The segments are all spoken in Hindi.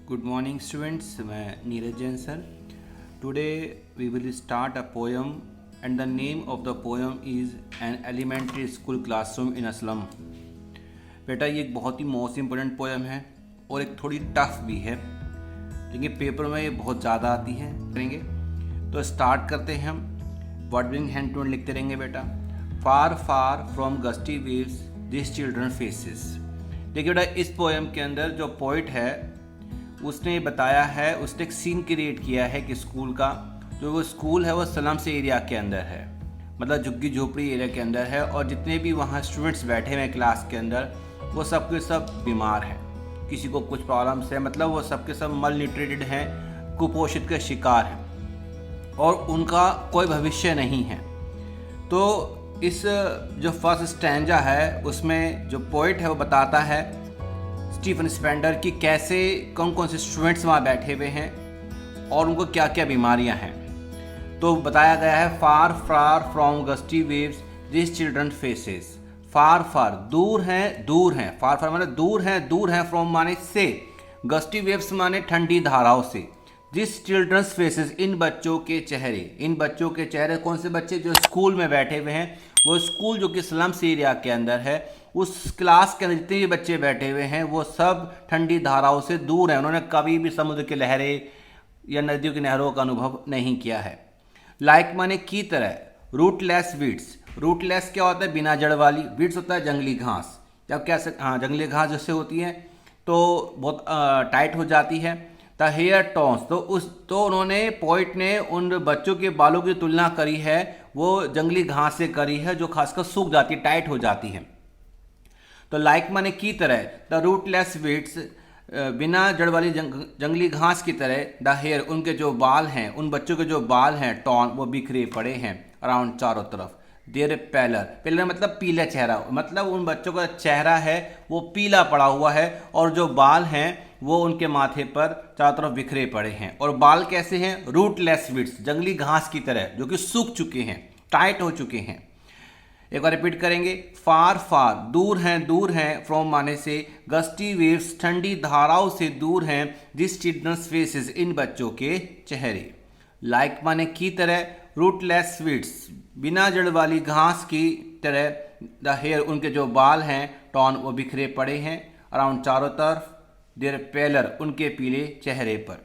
Good morning students, मैं Neeraj Jain sir. Today we will start a poem and the name of the poem is An Elementary School Classroom in a Slum. बेटा ये एक बहुत ही मोस्ट इम्पोर्टेंट पोएम है और एक थोड़ी टफ भी है, लेकिन पेपर में ये बहुत ज़्यादा आती है. करेंगे तो स्टार्ट करते हैं हम. वर्डिंग हैंड टू लिखते रहेंगे बेटा. Far far from gusty waves this children faces. देखिए बेटा, इस पोएम के अंदर जो पोइट है उसने बताया है, उसने एक सीन क्रिएट किया है कि स्कूल का, जो वो स्कूल है वो स्लम्स एरिया के अंदर है, मतलब झुग्गी झोपड़ी एरिया के अंदर है. और जितने भी वहाँ स्टूडेंट्स बैठे हुए हैं क्लास के अंदर वो सब के सब बीमार हैं, किसी को कुछ प्रॉब्लम्स है, मतलब वो सब के सब मल न्यूट्रिटेड हैं, कुपोषित के शिकार हैं और उनका कोई भविष्य नहीं है. तो इस जो फर्स्ट स्टैंजा है उसमें जो पोइट है वो बताता है स्टीफन स्पेंडर की कैसे कौन कौन से स्टूडेंट्स वहाँ बैठे हुए हैं और उनको क्या क्या बीमारियाँ हैं. तो बताया गया है far far from gusty waves this children faces. Far far दूर हैं, फार फार माने दूर हैं फ्रॉम माने से, गस्टी वेव्स माने ठंडी धाराओं से. दिस चिल्ड्रंस फेसेस इन बच्चों के चेहरे कौन से बच्चे जो स्कूल में बैठे हुए हैं, वो स्कूल जो कि स्लम्स एरिया के अंदर है, उस क्लास के अंदर जितने भी बच्चे बैठे हुए हैं वो सब ठंडी धाराओं से दूर हैं. उन्होंने कभी भी समुद्र की लहरें या नदियों की नहरों का अनुभव नहीं किया है. लाइक माने की तरह. Rootless weeds. रूटलेस क्या होता है? बिना जड़ वाली. वीड्स होता है जंगली घास. जब क्या जंगली घास जैसे होती है तो बहुत टाइट हो जाती है. The heir tons. तो उन्होंने पोइट ने उन बच्चों के बालों की तुलना करी है, वो जंगली घास से करी है जो खासकर सूख जाती है, टाइट हो जाती है. तो लाइक माने की तरह. द रूटलेस वीड्स बिना जड़ वाली जंगली घास की तरह. द हेयर उनके जो बाल हैं, उन बच्चों के जो बाल हैं टॉन, वो बिखरे पड़े हैं अराउंड चारों तरफ. देर पेलर मतलब पीला चेहरा, मतलब उन बच्चों का चेहरा है वो पीला पड़ा हुआ है और जो बाल हैं वो उनके माथे पर चारों तरफ बिखरे पड़े हैं. और बाल कैसे हैं? रूटलेस वीड्स जंगली घास की तरह जो कि सूख चुके हैं, टाइट हो चुके हैं. एक बार रिपीट करेंगे. फार फार दूर हैं फ्रॉम माने से, गस्टी वेव्स ठंडी धाराओं से दूर हैं, दिस चिल्ड्रंस फेसेस इन बच्चों के चेहरे. लाइक माने की तरह. रूटलेस वीड्स बिना जड़ वाली घास की तरह. द हेयर उनके जो बाल हैं टॉन वो बिखरे पड़े हैं अराउंड चारों तरफ. देर पेलर उनके पीले चेहरे पर.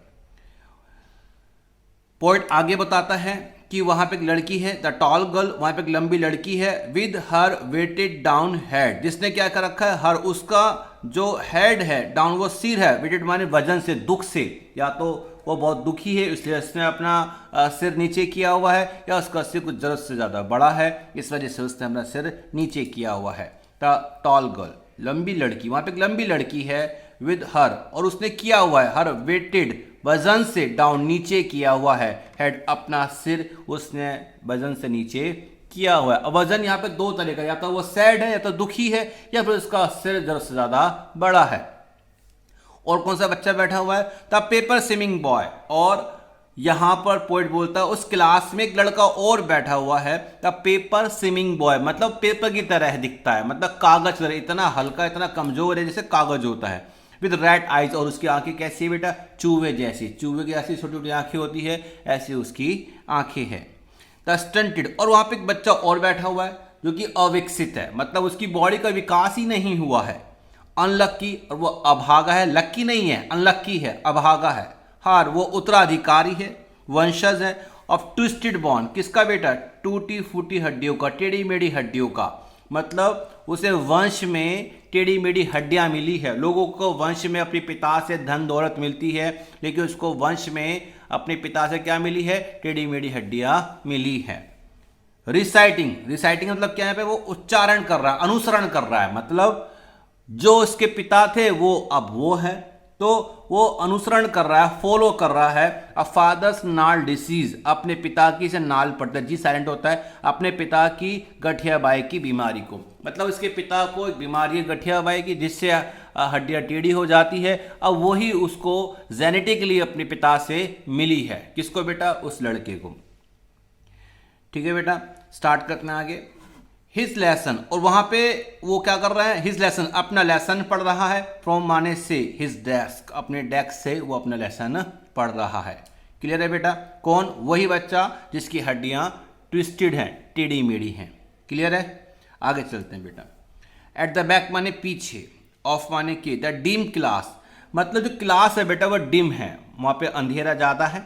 पोइट आगे बताता है कि वहां पे एक लड़की है, द टॉल गर्ल, वहां पे एक लंबी लड़की है, with her weighted down head, जिसने क्या कर रखा है, हर उसका जो हेड है डाउन वो सिर है, वेटेड माने वजन से, दुख से, या तो वो बहुत दुखी है इसलिए उसने अपना सिर नीचे किया हुआ है, या उसका सिर कुछ जरूरत से ज़्यादा बड़ा है इस वजह से उसने अपना सिर नीचे किया हुआ है. द टॉल गर्ल लंबी लड़की, वहां पे एक लंबी लड़की है, विद हर और उसने किया हुआ है, हर वेटेड वजन से, डाउन नीचे किया हुआ है, हेड अपना सिर उसने वजन से नीचे किया हुआ है. वजन यहाँ पे दो तरह का, या तो वो सैड है या तो दुखी है, या फिर उसका सिर जरूरत से ज्यादा बड़ा है. और कौन सा बच्चा बैठा हुआ है? The paper swimming boy. और यहां पर पोइट बोलता है उस क्लास में एक लड़का और बैठा हुआ है, द पेपर स्विमिंग बॉय, मतलब पेपर की तरह दिखता है, मतलब कागज तरह, इतना हल्का, इतना कमजोर है जैसे कागज होता है. विद रेड आइज और उसकी आंखें कैसी है बेटा? चूहे जैसी. चूहे की ऐसी छोटी छोटी आंखें होती है, ऐसी उसकी आंखें हैं. द स्टंटेड और वहां पे एक बच्चा और बैठा हुआ है जो कि अविकसित है, मतलब उसकी बॉडी का विकास ही नहीं हुआ है. अनलक्की और वो अभागा है, लक्की नहीं है, अनलक्की है, अभागा है. हार वो उत्तराधिकारी है, वंशज है. ऑफ ट्विस्टेड बॉन किसका बेटा? टूटी फूटी हड्डियों का, टेढ़ी मेढ़ी हड्डियों का, मतलब उसे वंश में टेढ़ी मेढ़ी हड्डियां मिली है. लोगों को वंश में अपने पिता से धन दौलत मिलती है, लेकिन उसको वंश में अपने पिता से क्या मिली है? टेढ़ी मेढ़ी हड्डियां मिली है. रिसाइटिंग मतलब क्या है पे? वो उच्चारण कर रहा है, अनुसरण कर रहा है, मतलब जो उसके पिता थे वो अब वो है, तो वो अनुसरण कर रहा है, फॉलो कर रहा है. अ फादर्स नाल डिसीज अपने पिता की से नाल पड़ता है, जी साइलेंट होता है, अपने पिता की गठियाबाई की बीमारी को, मतलब इसके पिता को एक बीमारी है गठियाबाई की जिससे हड्डियां टेढ़ी हो जाती है. अब वही उसको जेनेटिकली अपने पिता से मिली है. किसको बेटा? उस लड़के को. ठीक है बेटा, स्टार्ट करते हैं आगे. हिज लेसन, और वहां पे वो क्या कर रहा है, हिज लेसन अपना लेसन पढ़ रहा है, फ्रॉम माने से, हिज डेस्क अपने डेस्क से वो अपना लेसन पढ़ रहा है। क्लियर है बेटा? कौन? वही बच्चा जिसकी हड्डियां ट्विस्टेड हैं, टेढ़ी मेढ़ी हैं। क्लियर है? आगे चलते हैं बेटा। एट द बैक माने पीछे, ऑफ माने के, द डिम क्लास मतलब जो क्लास है बेटा वो डिम है, वहां पे अंधेरा ज्यादा है,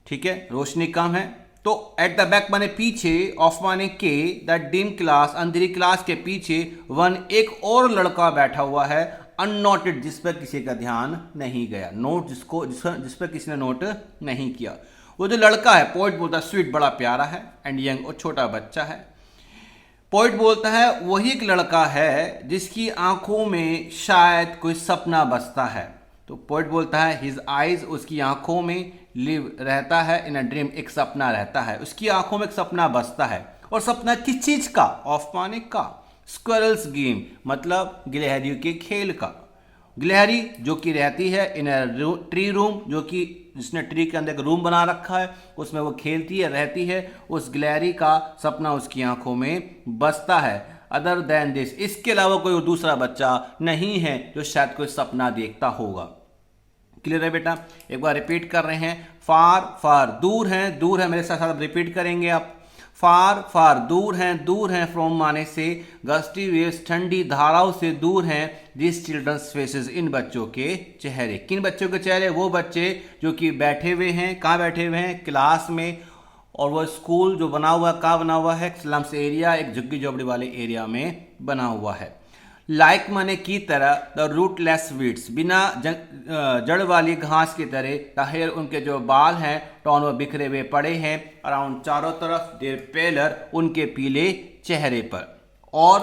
ठीक है, रोशनी कम है। तो एट द बैक माने पीछे, ऑफ माने के, the dim class Andheri class के पीछे, वन एक और लड़का बैठा हुआ है, अननोटेड जिस पर किसी का ध्यान नहीं गया, नोट जिस पर किसी ने नोट नहीं किया। वो जो लड़का है, पोइट बोलता है स्वीट बड़ा प्यारा है, एंड यंग और छोटा बच्चा है। पोइट बोलता है वही एक लड़का है जिसकी आंखों में शायद कोई सपना बसता है। तो पोइट बोलता है हिज आइज उसकी आंखों में, लिव रहता है, इन अ ड्रीम एक सपना रहता है, उसकी आंखों में एक सपना बसता है। और सपना किस चीज का? ऑफ माने का, स्क्वायरल्स गेम मतलब गिलहरियों के खेल का। गिलहरी जो कि रहती है इन ट्री रूम, जो कि जिसने ट्री के अंदर एक रूम बना रखा है, उसमें वो खेलती है, रहती है। उस गिलहरी का सपना उसकी आंखों में बसता है। अदर देन दिस इसके अलावा कोई दूसरा बच्चा नहीं है जो शायद कोई सपना देखता होगा। क्लियर है बेटा? एक बार रिपीट कर रहे हैं। फार फार दूर है मेरे साथ साथ रिपीट करेंगे आप। फार फार दूर हैं फ्रॉम माने से, गस्टी वेव्स ठंडी धाराओं से दूर हैं, दिस चिल्ड्रंस फेसेस इन बच्चों के चेहरे। किन बच्चों के चेहरे? वो बच्चे जो कि बैठे हुए हैं। कहाँ बैठे हुए हैं? क्लास में। और वो स्कूल जो बना हुआ है, कहाँ बना हुआ है? स्लम्स एरिया, एक झुग्गी झोपड़ी वाले एरिया में बना हुआ है। लाइक माने की तरह, द रूटलेस वीड्स बिना जड़ वाली घास की तरह, द हेयर उनके जो बाल हैं, टॉन वो बिखरे हुए पड़े हैं, अराउंड चारों तरफ, देर पेलर उनके पीले चेहरे पर। और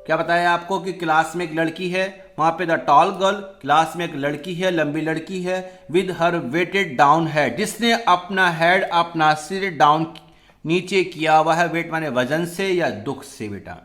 क्या बताया आपको कि क्लास में एक लड़की है, वहां पे द टॉल गर्ल क्लास में एक लड़की है, लंबी लड़की है, with her weighted down head जिसने अपना हेड अपना सिर डाउन नीचे किया हुआ है। वेट माने वजन से या दुख से बेटा।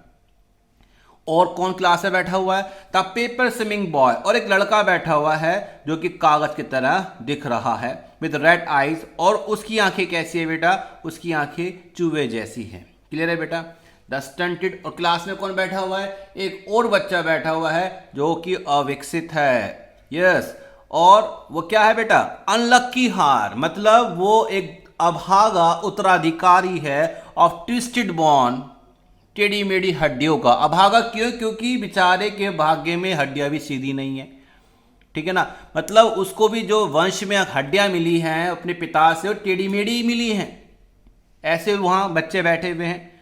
और कौन क्लास में बैठा हुआ है? द पेपर स्विमिंग बॉय, और एक लड़का बैठा हुआ है जो कि कागज की तरह दिख रहा है, विद रेड आइज, और उसकी आंखें कैसी है बेटा? उसकी आंखें चूहे जैसी हैं। क्लियर है बेटा? द स्टंटेड, और क्लास में कौन बैठा हुआ है? एक और बच्चा बैठा हुआ है जो कि अविकसित है। यस, और वो क्या है बेटा? अनलक्की हार, मतलब वो एक अभागा उत्तराधिकारी है ऑफ ट्विस्टेड बॉन, टेढ़ी मेढ़ी हड्डियों का। अभागा क्यों? क्योंकि बेचारे के भाग्य में हड्डियां भी सीधी नहीं है, ठीक है ना, मतलब उसको भी जो वंश में हड्डियां मिली हैं अपने पिता से, वो टेढ़ी मेढ़ी मिली हैं। ऐसे वहां बच्चे बैठे हुए हैं।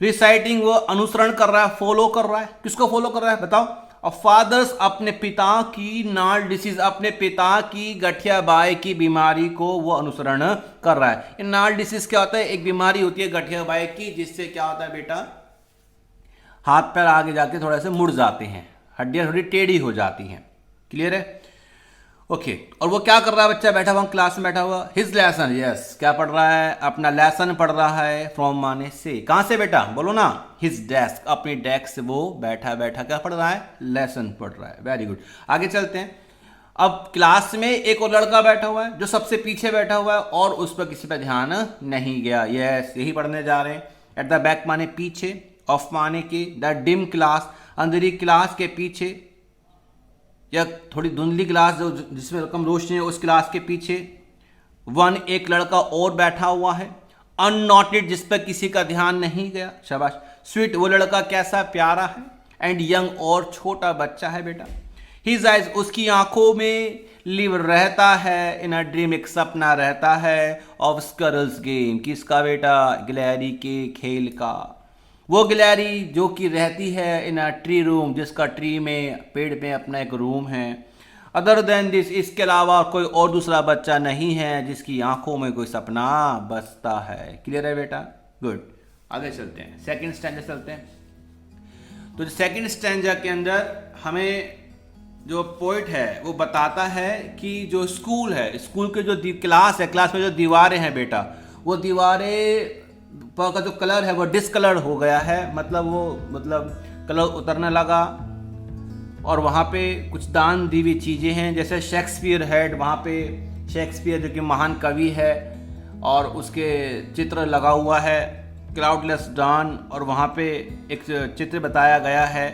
रिसाइटिंग, वो अनुसरण कर रहा है, फॉलो कर रहा है। किसको फॉलो कर रहा है बताओ? और फादर्स अपने पिता की नाल डिसीज, अपने पिता की गठिया बाई की बीमारी को वो अनुसरण कर रहा है। ये नाल डिसीज क्या होता है? एक बीमारी होती है गठिया बाई की, जिससे क्या होता है बेटा? हाथ पैर आगे जाके थोड़ा से मुड़ जाते हैं, हड्डियां थोड़ी टेढ़ी हो जाती हैं। क्लियर है? ओके। और वो क्या कर रहा है बच्चा बैठा हुआ क्लास में बैठा हुआ? हिज लेसन, यस, क्या पढ़ रहा है? अपना लेसन पढ़ रहा है, फ्रॉम माने से। कहां से बेटा? बोलो ना। हिज डेस्क, अपनी डेस्क से वो बैठा बैठा क्या पढ़ रहा है? लेसन पढ़ रहा है। Very good. आगे चलते हैं। अब क्लास में एक और लड़का बैठा हुआ है जो सबसे पीछे बैठा हुआ है और उस पर किसी पर ध्यान नहीं गया। यस, यही पढ़ने जा रहे हैं। एट द बैक माने पीछे, ऑफ माने की, the dim class Andheri class के पीछे, या थोड़ी धुंधली क्लास जो जिसमें कम रोशनी है, उस क्लास के पीछे। वन एक लड़का और बैठा हुआ है, अननोटेड जिस पर किसी का ध्यान नहीं गया। शाबाश। स्वीट वो लड़का कैसा? प्यारा है। एंड यंग और छोटा बच्चा है बेटा। हिज आइज उसकी आंखों में, लिव रहता है, इन अ ड्रीम एक सपना रहता है, ऑफ स्क्वायरल्स गेम किसका बेटा? गिलहरी के खेल का। वो गिलहरी जो कि रहती है इन अ ट्री रूम, जिसका ट्री में, पेड़ में अपना एक रूम है। अदर देन दिस इसके अलावा कोई और दूसरा बच्चा नहीं है जिसकी आंखों में कोई सपना बसता है। क्लियर है बेटा? गुड। आगे चलते हैं, सेकंड स्टैंजा चलते हैं। तो सेकंड स्टैंजा के अंदर हमें जो पोइट है वो बताता है कि जो स्कूल है, स्कूल के जो क्लास है, क्लास में जो दीवारें हैं बेटा, वो दीवारें का जो कलर है वो डिसकलर हो गया है, मतलब कलर उतरने लगा। और वहाँ पे कुछ दान दी हुई चीज़ें हैं, जैसे शेक्सपियर हेड, वहाँ पे शेक्सपियर जो कि महान कवि है और उसके चित्र लगा हुआ है। क्लाउडलेस डॉन, और वहाँ पे एक चित्र बताया गया है,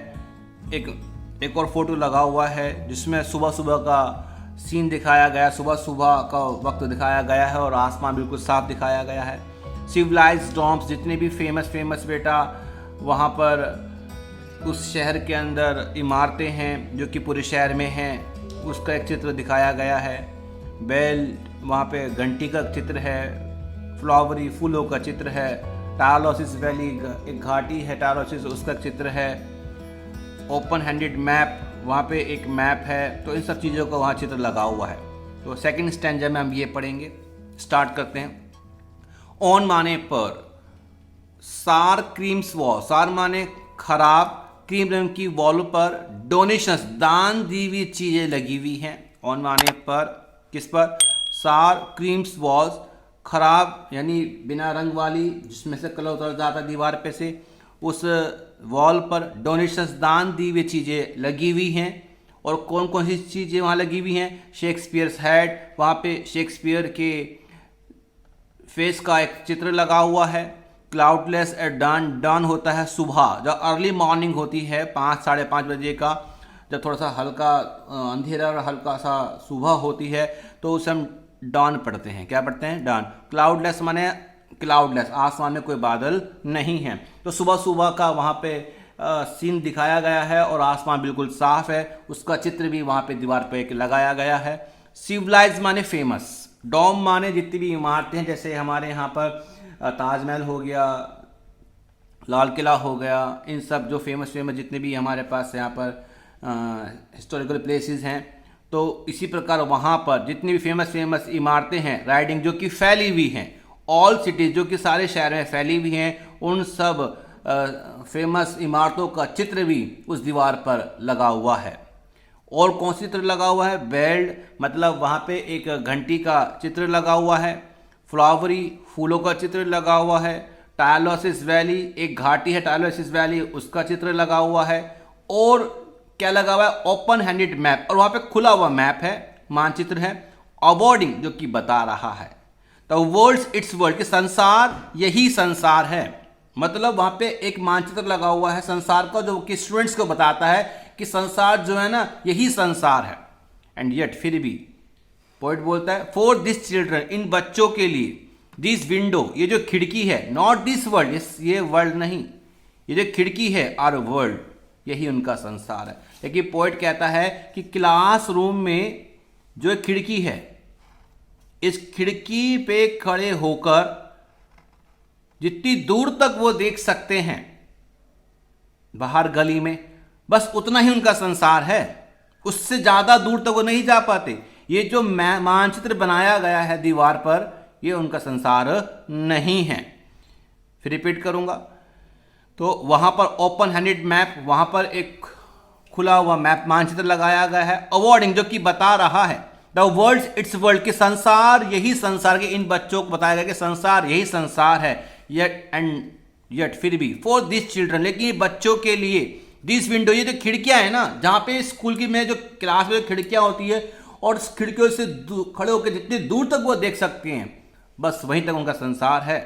एक और फोटो लगा हुआ है जिसमें सुबह सुबह का सीन दिखाया गया, सुबह सुबह का वक्त दिखाया गया है और आसमान बिल्कुल साफ दिखाया गया है। सिविलाइज्ड डॉम्स, जितने भी फेमस बेटा वहाँ पर उस शहर के अंदर इमारतें हैं जो कि पूरे शहर में हैं, उसका एक चित्र दिखाया गया है। बेल, वहाँ पे घंटी का चित्र है, फ्लावरी फूलों का चित्र है। टालोसिस वैली, एक घाटी है टालोसिस, उसका चित्र है। ओपन हैंडेड मैप, वहाँ पे एक मैप है। तो इन सब चीज़ों का वहाँ चित्र लगा हुआ है। तो सेकंड स्टैंजा में हम ये पढ़ेंगे। स्टार्ट करते हैं। ऑन माने पर, सार क्रीम्स वॉल, सार माने खराब, क्रीम रंग की वॉल पर डोनेशंस, दान दी हुई चीज़ें लगी हुई हैं। ऑन माने पर, किस पर? सार क्रीम्स वॉल्स, खराब यानी बिना रंग वाली, जिसमें से कलर उतर जाता दीवार पे से, उस वॉल पर डोनेशंस, दान दी हुई चीज़ें लगी हुई हैं। और कौन कौन सी चीज़ें वहाँ लगी हुई हैं? शेक्सपियर्स हेड, वहाँ पे शेक्सपियर के फेस का एक चित्र लगा हुआ है। क्लाउडलेस एट डॉन, डॉन होता है सुबह, जब अर्ली मॉर्निंग होती है 5 साढ़े 5 बजे का, जब थोड़ा सा हल्का अंधेरा और हल्का सा सुबह होती है, तो उसे हम डॉन पढ़ते हैं। क्या पढ़ते हैं? डॉन। क्लाउडलेस माने क्लाउडलेस, आसमान में कोई बादल नहीं है। तो सुबह सुबह का वहाँ पे सीन दिखाया गया है और आसमान बिल्कुल साफ है। उसका चित्र भी वहाँ पे दीवार पे एक लगाया गया है। सिविलाइज माने फेमस, डॉम माने जितनी भी इमारतें हैं, जैसे हमारे यहाँ पर ताजमहल हो गया, लाल किला हो गया, इन सब जो फेमस जितने भी हमारे पास यहाँ पर हिस्टोरिकल प्लेसेस हैं, तो इसी प्रकार वहाँ पर जितनी भी फेमस इमारतें हैं, राइडिंग जो कि फैली हुई हैं, ऑल सिटीज़ जो कि सारे शहर में फैली हुई हैं, उन सब फेमस इमारतों का चित्र भी उस दीवार पर लगा हुआ है। और कौन सी चित्र लगा हुआ है? बेल्ड, मतलब वहाँ पे एक घंटी का चित्र लगा हुआ है। फ्लावरी, फूलों का चित्र लगा हुआ है। टालोसिस वैली, एक घाटी है टालोसिस वैली, उसका चित्र लगा हुआ है। और क्या लगा हुआ है? ओपन हैंडेड मैप, और वहाँ पे खुला हुआ मैप है, मानचित्र है। अबॉर्डिंग, जो कि बता रहा है द वर्ल्ड इट्स वर्ल्ड, कि संसार यही संसार है। मतलब वहाँ पे एक मानचित्र लगा हुआ है संसार का, जो कि स्टूडेंट्स को बताता है कि संसार जो है ना, यही संसार है। एंड येट, फिर भी पोइट बोलता है, फॉर दिस चिल्ड्रन, इन बच्चों के लिए, दिस विंडो, ये जो खिड़की है, नॉट दिस वर्ल्ड, ये वर्ल्ड नहीं, ये जो खिड़की है, आर वर्ल्ड, यही उनका संसार है। लेकिन पोइट कहता है कि क्लासरूम में जो खिड़की है, इस खिड़की पे खड़े होकर जितनी दूर तक वो देख सकते हैं बाहर गली में, बस उतना ही उनका संसार है। उससे ज़्यादा दूर तक वो नहीं जा पाते। ये जो मानचित्र बनाया गया है दीवार पर, ये उनका संसार नहीं है। फिर रिपीट करूंगा। तो वहाँ पर ओपन हैंडेड मैप, वहाँ पर एक खुला हुआ मैप मानचित्र लगाया गया है। अवॉर्डिंग, जो कि बता रहा है द वर्ल्ड इट्स वर्ल्ड, कि संसार यही संसार, के इन बच्चों को बताया गया कि संसार यही संसार है। येट एंड येट, फिर भी फॉर दिस चिल्ड्रन, लेकिन बच्चों के लिए, दिस विंडो, ये जो खिड़कियां है ना, जहाँ पे स्कूल की में जो क्लास में खिड़कियां होती है, और उस खिड़कियों से खड़े होकर जितनी दूर तक वो देख सकते हैं, बस वहीं तक उनका संसार है।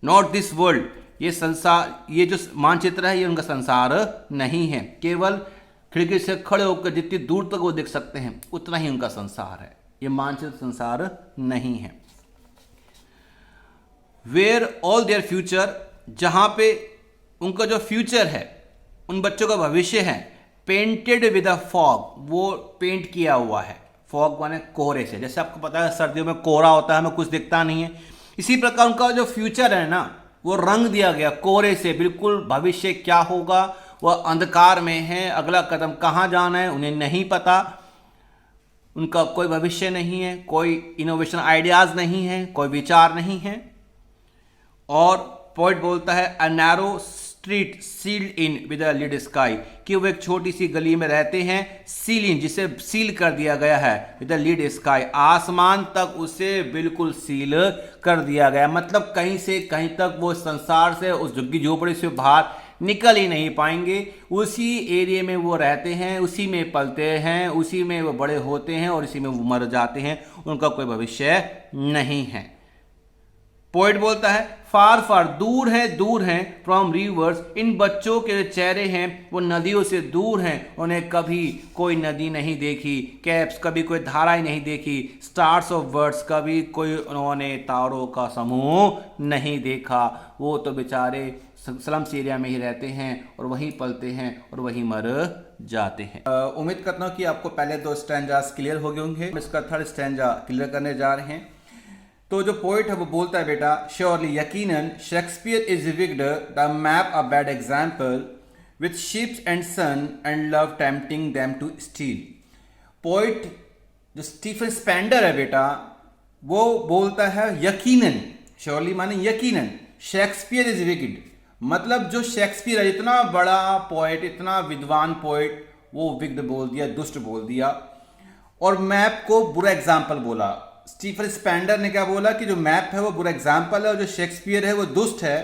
नॉट दिस वर्ल्ड, ये संसार, ये जो मानचित्र है, ये उनका संसार नहीं है। केवल खिड़की से खड़े होकर जितनी दूर तक वो देख सकते हैं, उतना ही उनका संसार है। ये मानचित्र संसार नहीं है। वेयर ऑल देयर फ्यूचर, जहाँ पे उनका जो फ्यूचर है, उन बच्चों का भविष्य है, पेंटेड विद अ फॉग, वो पेंट किया हुआ है। फॉग माने कोहरे से, जैसे आपको पता है सर्दियों में कोहरा होता है, हमें कुछ दिखता नहीं है। इसी प्रकार उनका जो फ्यूचर है ना, वो रंग दिया गया कोहरे से। बिल्कुल भविष्य क्या होगा, वह अंधकार में है, अगला कदम कहाँ जाना है उन्हें नहीं पता। उनका कोई भविष्य नहीं है, कोई इनोवेशन आइडियाज नहीं है, कोई विचार नहीं है। और पोइट बोलता है a narrow street sealed in with a lead sky, कि वो एक छोटी सी गली में रहते हैं, सील इन, जिसे सील कर दिया गया है, विद अ लिड स्काई, आसमान तक उसे बिल्कुल सील कर दिया गया। मतलब कहीं से कहीं तक वो संसार से, उस झुग्गी झोपड़ी से बाहर निकल ही नहीं पाएंगे। उसी एरिया में वो रहते हैं, उसी में पलते हैं, उसी में वो बड़े होते हैं और इसी में वो मर जाते हैं। उनका कोई भविष्य नहीं है। पोइट बोलता है फार फार दूर हैं फ्रॉम रिवर्स, इन बच्चों के जो चेहरे हैं वो नदियों से दूर हैं, उन्हें कभी कोई नदी नहीं देखी, कैप्स कभी कोई धाराएं नहीं देखी, स्टार्स ऑफ वर्ड्स कभी कोई उन्होंने तारों का समूह नहीं देखा। वो तो बेचारे स्लम्स एरिया में ही रहते हैं और वहीं पलते हैं और वहीं मर जाते हैं। उम्मीद करता हूँ कि आपको पहले 2 स्टैंजास क्लियर हो गए होंगे। इसका 3rd स्टैंजा क्लियर करने जा रहे हैं। तो जो पोइट है वो बोलता है बेटा, श्योरली यकीनन Shakespeare is wicked the map a bad example with ships and sun and love tempting them to steal. Poet जो स्टीफन स्पेंडर है बेटा, वो बोलता है यकीनन, श्योरली माने यकीनन, शेक्सपियर इज विक्ड, मतलब जो शेक्सपियर है इतना बड़ा पोइट, इतना विद्वान पोइट, वो विक्ड बोल दिया, दुष्ट बोल दिया, और मैप को बुरा एग्जाम्पल बोला। स्टीफन स्पेंडर ने क्या बोला कि जो मैप है वो बुरा एग्जाम्पल है और जो शेक्सपियर है वो दुष्ट है।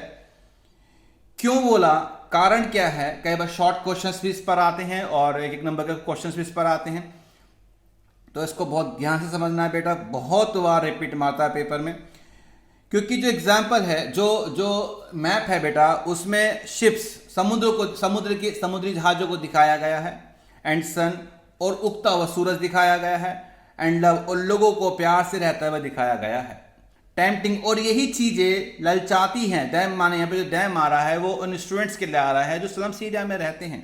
क्यों बोला, कारण क्या है? कई बार शॉर्ट क्वेश्चंस भी इस पर आते हैं और एक नंबर के क्वेश्चंस भी इस पर आते हैं, तो इसको बहुत ध्यान से समझना है बेटा, बहुत बार रिपीट मारता है पेपर में। क्योंकि जो एग्जाम्पल है, जो मैप है बेटा, उसमें शिप्स, समुद्री जहाजों को दिखाया गया है, एंड सन और उगता हुआ सूरज दिखाया गया है, एंड लव और लोगों को प्यार से रहता हुआ दिखाया गया है, टेम्पटिंग और यही चीजें ललचाती हैं, डैम माने यहाँ पे जो डैम आ रहा है वो उन स्टूडेंट्स के लिए आ रहा है जो स्लम्स एरिया में रहते हैं,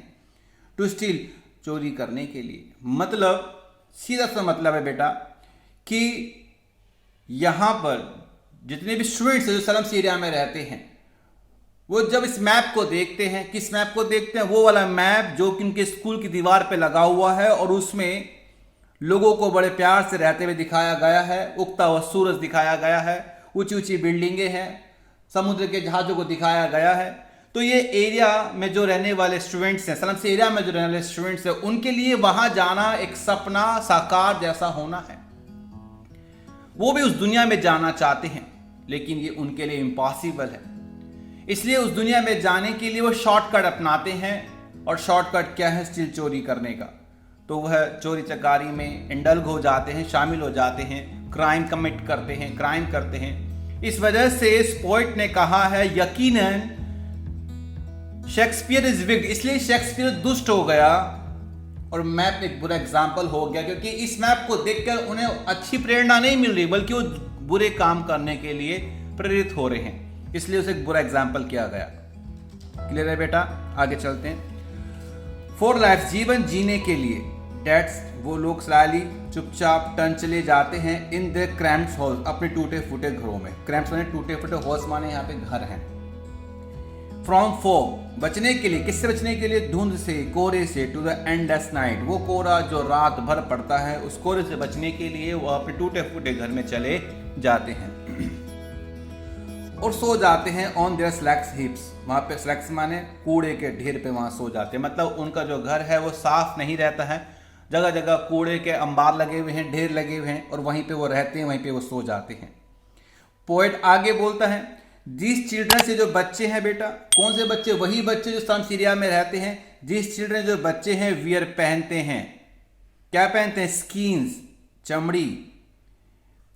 टू स्टील चोरी करने के लिए। मतलब सीधा सा मतलब है बेटा कि यहां पर जितने भी स्टूडेंट्स हैं जो स्लम्स एरिया में रहते हैं, वो जब इस मैप को देखते हैं, किस मैप को देखते हैं? वो वाला मैप जो कि उनके स्कूल की दीवार पे लगा हुआ है और उसमें लोगों को बड़े प्यार से रहते हुए दिखाया गया है, उगता हुआ सूरज दिखाया गया है, ऊंची ऊंची बिल्डिंगें हैं, समुद्र के जहाजों को दिखाया गया है। तो ये एरिया में जो रहने वाले स्टूडेंट्स हैं, स्लम्स एरिया में जो रहने वाले स्टूडेंट्स हैं, उनके लिए वहां जाना एक सपना साकार जैसा होना है। वो भी उस दुनिया में जाना चाहते हैं, लेकिन ये उनके लिए इम्पॉसिबल है। इसलिए उस दुनिया में जाने के लिए वो शॉर्टकट अपनाते हैं, और शॉर्टकट क्या है? स्टील चोरी करने का। तो वह चोरी चकारी में इंडल्ग हो जाते हैं, शामिल हो जाते हैं, क्राइम कमिट करते हैं, क्राइम करते हैं। इस वजह से इस पोइट ने कहा है यकीनन शेक्सपियर इज विक्ड, इसलिए शेक्सपियर दुष्ट हो गया और मैप एक बुरा एग्जाम्पल हो गया, क्योंकि इस मैप को देखकर उन्हें अच्छी प्रेरणा नहीं मिल रही, बल्कि वो बुरे काम करने के लिए प्रेरित हो रहे हैं, इसलिए उसे एक बुरा एग्जाम्पल किया गया। क्लियर है बेटा? आगे चलते हैं। फॉर लाइफ, जीवन जीने के लिए, डेट्स वो लोग स्लाइली चुपचाप टर्न चले जाते हैं इन द क्रैम्प्ड हाउस, अपने टूटे फूटे घरों में। क्रैम्प्ड माने टूटे फूटे, हाउस माने यहाँ पे घर हैं। फ्रॉम फॉग, बचने के लिए, किससे बचने के लिए? धुंध से, कोहरे से, टू द एंडलेस नाइट, वो कोहरा जो रात भर पड़ता है, उस कोहरे से बचने के लिए वो अपने टूटे फूटे घर में चले जाते हैं और सो जाते हैं ऑन देयर स्लैक्स हिप्स, वहां पे स्लैक्स माने कूड़े के ढेर पे वहां सो जाते हैं। मतलब उनका जो घर है वो साफ नहीं रहता है, जगह जगह कूड़े के अंबार लगे हुए हैं, ढेर लगे हुए हैं, और वहीं पे वो रहते हैं, वहीं पे वो सो जाते हैं। पोएट आगे बोलता है, जिस चिल्ड्रन से, जो बच्चे हैं बेटा, कौन से बच्चे? वही बच्चे जो स्लम्स एरिया में रहते हैं। जिस चिल्ड्रन, जो बच्चे हैं, वियर पहनते हैं, क्या पहनते हैं? स्किन्स, चमड़ी,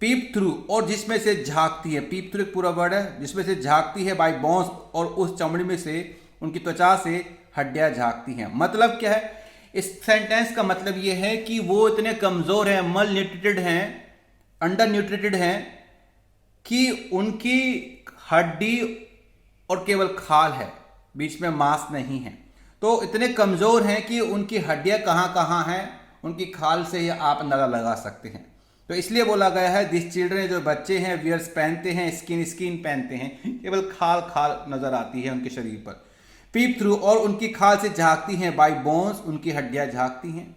पीप थ्रू, और जिसमें से झांकती है, पीप थ्रू एक पूरा वर्ड है, जिसमें से झांकती है, बाय बोन्स, और उस चमड़ी में से, उनकी त्वचा से हड्डियां झांकती हैं। मतलब क्या है इस सेंटेंस का? मतलब यह है कि वो इतने कमजोर हैं, मल न्यूट्रिटेड हैं, अंडर न्यूट्रिटेड हैं, कि उनकी हड्डी और केवल खाल है, बीच में मांस नहीं है। तो इतने कमजोर हैं कि उनकी हड्डियां कहां कहां हैं, उनकी खाल से ही आप अंदाजा लगा सकते हैं। तो इसलिए बोला गया है, दिस चिल्ड्रन, जो बच्चे हैं, वियर्स पहनते हैं, स्किन पहनते हैं, केवल खाल नजर आती है उनके शरीर पर, पीप थ्रू, और उनकी खाल से झांकती हैं, बाय बोन्स, उनकी हड्डियां झांकती हैं।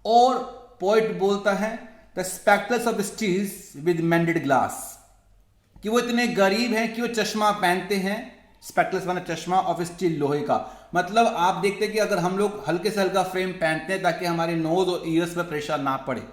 और पोइट बोलता है, the spectacles of steels with mended glass, कि वो इतने गरीब हैं कि वो चश्मा पहनते हैं, स्पेक्टल्स माने चश्मा, ऑफ स्टील, लोहे का। मतलब आप देखते हैं कि अगर हम लोग हल्के से हल्का फ्रेम पहनते हैं ताकि हमारे नोज और ईयर्स पर प्रेशर ना पड़े,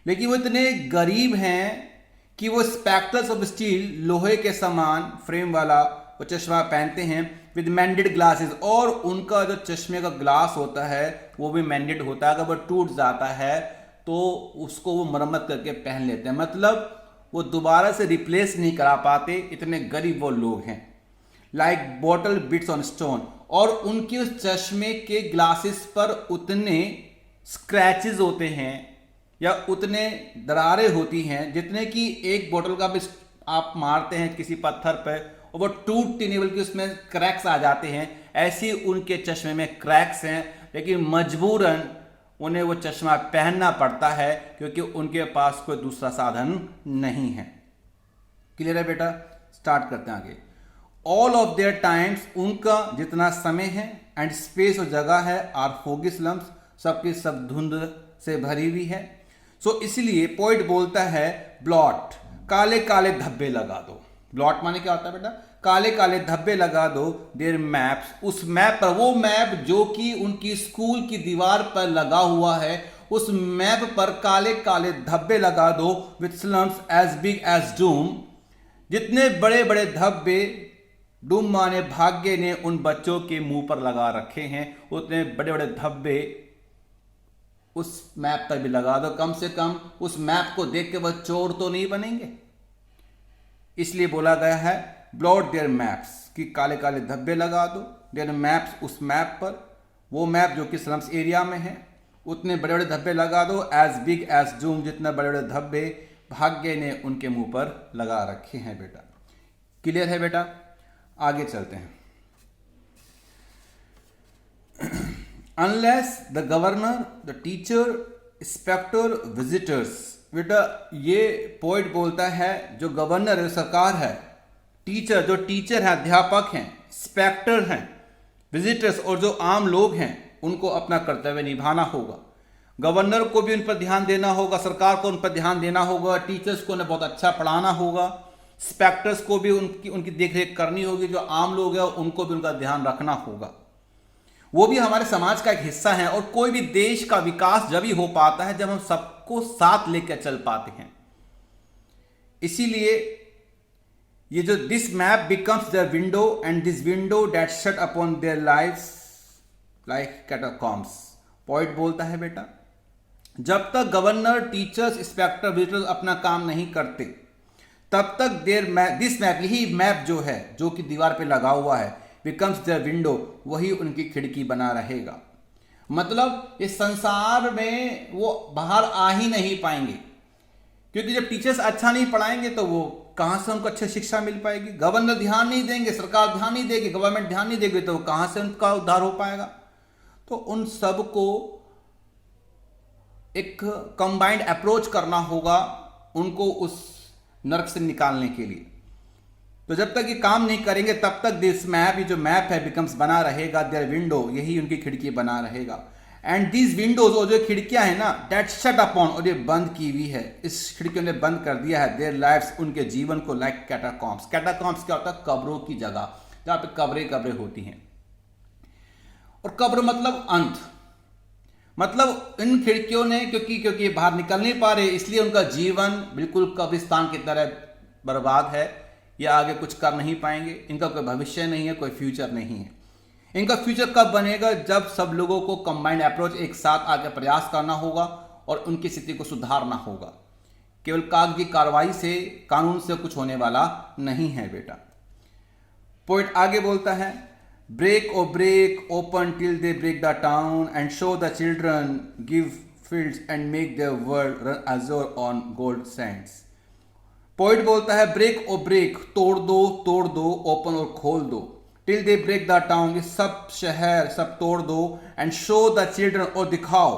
लेकिन वो इतने गरीब हैं कि वो स्पेक्टल्स ऑफ स्टील, लोहे के समान फ्रेम वाला वो चश्मा पहनते हैं, विद मैंडेड ग्लासेस, और उनका जो चश्मे का ग्लास होता है वो भी मैंडेड होता है। अगर वो टूट जाता है तो उसको वो मरम्मत करके पहन लेते हैं। मतलब वो दोबारा से रिप्लेस नहीं करा पाते, इतने गरीब वो लोग हैं। Like bottle beads on stone, और उनके उस चश्मे के ग्लासेस पर उतने स्क्रैचेस होते हैं या उतने दरारें होती हैं जितने कि एक बोतल का भी आप मारते हैं किसी पत्थर पर और वो टूटती नहीं बल्कि उसमें क्रैक्स आ जाते हैं। ऐसे उनके चश्मे में क्रैक्स हैं, लेकिन मजबूरन उन्हें वो चश्मा पहनना पड़ता है क्योंकि उनके पास कोई दूसरा साधन नहीं है। क्लियर है बेटा? स्टार्ट करते हैं आगे। ऑल ऑफ देयर टाइम्स, उनका जितना समय है, एंड स्पेस और जगह है, आर फोगी स्लम्स, सबकी सब धुंध से भरी हुई है। सो इसलिए पोइट बोलता है ब्लॉट, काले काले धब्बे लगा दो। ब्लॉट माने क्या होता है बेटा? काले काले धब्बे लगा दो देयर मैप्स, उस मैप पर, वो मैप जो कि उनकी स्कूल की दीवार पर लगा हुआ है, उस मैप पर काले काले धब्बे लगा दो with slums as big as doom, जितने बड़े बड़े धब्बे डूम माने भाग्य ने उन बच्चों के मुंह पर लगा रखे हैं, उतने बड़े बड़े धब्बे उस मैप पर भी लगा दो। कम से कम उस मैप को देख के वह चोर तो नहीं बनेंगे, इसलिए बोला गया है ब्लॉट देयर मैप्स, कि काले काले धब्बे लगा दो देयर मैप्स, उस मैप पर, वो मैप जो कि स्लम्स एरिया में है, उतने बड़े बड़े धब्बे लगा दो एज बिग एज डूम, जितने बड़े बड़े धब्बे भाग्य ने उनके मुंह पर लगा रखे हैं बेटा। क्लियर है बेटा? आगे चलते हैं। Unless the governor, the teacher, inspector, visitors, बेटा ये पोइट बोलता है जो गवर्नर है, सरकार है, टीचर जो टीचर है, अध्यापक हैं, इंस्पेक्टर हैं, विजिटर्स और जो आम लोग हैं, उनको अपना कर्तव्य निभाना होगा। गवर्नर को भी उन पर ध्यान देना होगा, सरकार को उन पर ध्यान देना होगा, टीचर्स को उन्हें बहुत अच्छा पढ़ाना होगा, इंस्पेक्टर्स को भी उनकी देखरेख करनी होगी, जो आम लोग हैं उनको भी उनका ध्यान रखना होगा। वो भी हमारे समाज का एक हिस्सा है, और कोई भी देश का विकास जब ही हो पाता है जब हम सबको साथ लेकर चल पाते हैं। इसीलिए ये जो this map becomes their window and this window that shut upon their lives like catacombs, poet बोलता है बेटा जब तक गवर्नर, टीचर्स, इंस्पेक्टर, विजिटर्स अपना काम नहीं करते तब तक दिस मैप, यही मैप जो है जो कि दीवार पे लगा हुआ है, बिकम्स देयर विंडो, वही उनकी खिड़की बना रहेगा। मतलब इस संसार में वो बाहर आ ही नहीं पाएंगे, क्योंकि जब टीचर्स अच्छा नहीं पढ़ाएंगे तो वो कहां से उनको अच्छी शिक्षा मिल पाएगी। गवर्नर ध्यान नहीं देंगे, सरकार ध्यान नहीं देगी, गवर्नमेंट ध्यान नहीं देगी, तो कहां से उनका उद्धार हो पाएगा। तो उन सब को एक कंबाइंड अप्रोच करना होगा उनको उस नर्क से निकालने के लिए। तो जब तक ये काम नहीं करेंगे तब तक दिस मैप, ये जो मैप है, बिकम्स बना रहेगा देयर विंडो, यही उनकी खिड़की बना रहेगा। एंड दीज विंडोज, और जो खिड़कियां है ना, दैट शट अपॉन, और ये बंद की हुई है, इस खिड़कियों ने बंद कर दिया है देयर लाइव्स, उनके जीवन को, लाइक कैटाकॉम्स। कैटाकॉम्स क्या होता है? कब्रों की जगह, जहां पे कब्रें होती हैं। और कब्र मतलब अंत, मतलब इन खिड़कियों ने क्योंकि बाहर निकल नहीं पा रहे, इसलिए उनका जीवन बिल्कुल कब्रिस्तान की तरह बर्बाद है। ये आगे कुछ कर नहीं पाएंगे, इनका कोई भविष्य नहीं है, कोई फ्यूचर नहीं है। इनका फ्यूचर कब बनेगा? जब सब लोगों को कंबाइंड अप्रोच एक साथ आके प्रयास करना होगा और उनकी स्थिति को सुधारना होगा। केवल कागजी कार्रवाई से, कानून से कुछ होने वाला नहीं है बेटा। पोइट आगे बोलता है break O break open till they break the town and show the children give fields and make their world run azure on gold sands. Poet बोलता है ब्रेक ओ ब्रेक, तोड़ दो, ओपन और खोल दो, till they break the town, ये सब शहर सब तोड़ दो, एंड शो द चिल्ड्रन, और दिखाओ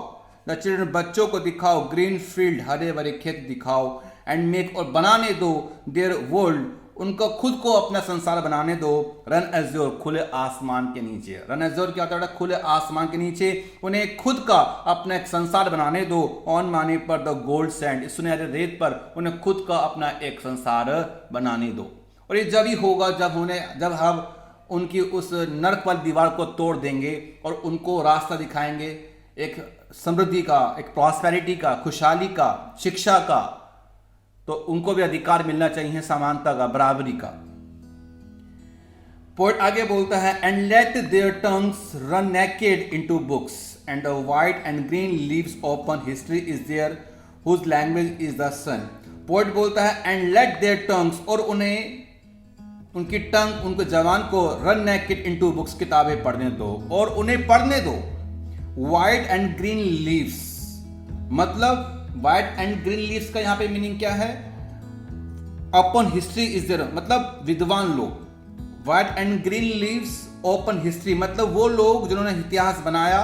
द चिल्ड्रन, बच्चों को दिखाओ, ग्रीन फील्ड, हरे भरे खेत दिखाओ, एंड मेक, और बनाने दो देयर वर्ल्ड, उनको खुद को अपना संसार बनाने दो, रन एज़ोर, खुले आसमान के नीचे। रन एज़ोर क्या होता है? खुले आसमान के नीचे उन्हें खुद का अपना एक संसार बनाने दो, ऑन माने पर द गोल्ड सैंड, सुनहरे रेत पर उन्हें खुद का अपना एक संसार बनाने दो। और ये जब ही होगा जब हम उनकी उस नर्क वाली दीवार को तोड़ देंगे और उनको रास्ता दिखाएंगे एक समृद्धि का, एक प्रॉस्पेरिटी का, खुशहाली का, शिक्षा का। तो उनको भी अधिकार मिलना चाहिए, समानता का, बराबरी का। पोइट आगे बोलता है and let their tongues run naked into books and the white and green leaves open, history is there whose language is the sun. Poet बोलता है एंड लेट देयर टंग्स, और उन्हें उनकी टंग, उनके जवान को रन नेकेड इनटू बुक्स, किताबें पढ़ने दो और उन्हें पढ़ने दो। वाइट एंड ग्रीन लीव्स, मतलब वाइट एंड ग्रीन लीव्स का यहां पे मीनिंग क्या है? ओपन हिस्ट्री इज देयर, मतलब विद्वान लोग। White and green leaves open history, मतलब वो लोग जिन्होंने इतिहास बनाया।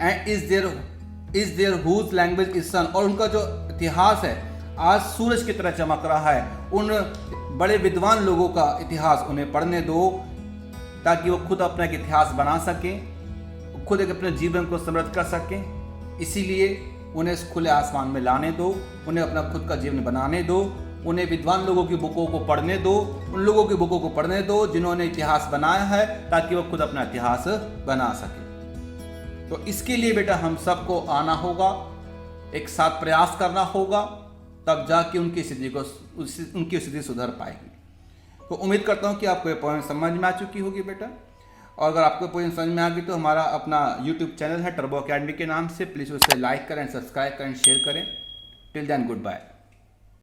And is there whose language is sun, और उनका जो इतिहास है आज सूरज की तरह चमक रहा है। उन बड़े विद्वान लोगों का इतिहास उन्हें पढ़ने दो, ताकि वो खुद अपना एक इतिहास बना सकें, खुद एक अपने जीवन को समृद्ध कर सकें। इसीलिए उन्हें इस खुले आसमान में लाने दो, उन्हें अपना खुद का जीवन बनाने दो, उन्हें विद्वान लोगों की बुकों को पढ़ने दो, उन लोगों की बुकों को पढ़ने दो जिन्होंने इतिहास बनाया है, ताकि वो खुद अपना इतिहास बना सके। तो इसके लिए बेटा हम सबको आना होगा, एक साथ प्रयास करना होगा, तब जाके उनकी स्थिति सुधर पाएगी। तो उम्मीद करता हूँ कि आपको ये पोएम समझ में आ चुकी होगी बेटा। और अगर आपको पोएम समझ में आ गई तो हमारा अपना यूट्यूब चैनल है टर्बो अकेडमी के नाम से, प्लीज़ उसे लाइक करें, सब्सक्राइब करें, शेयर करें। Till then good bye.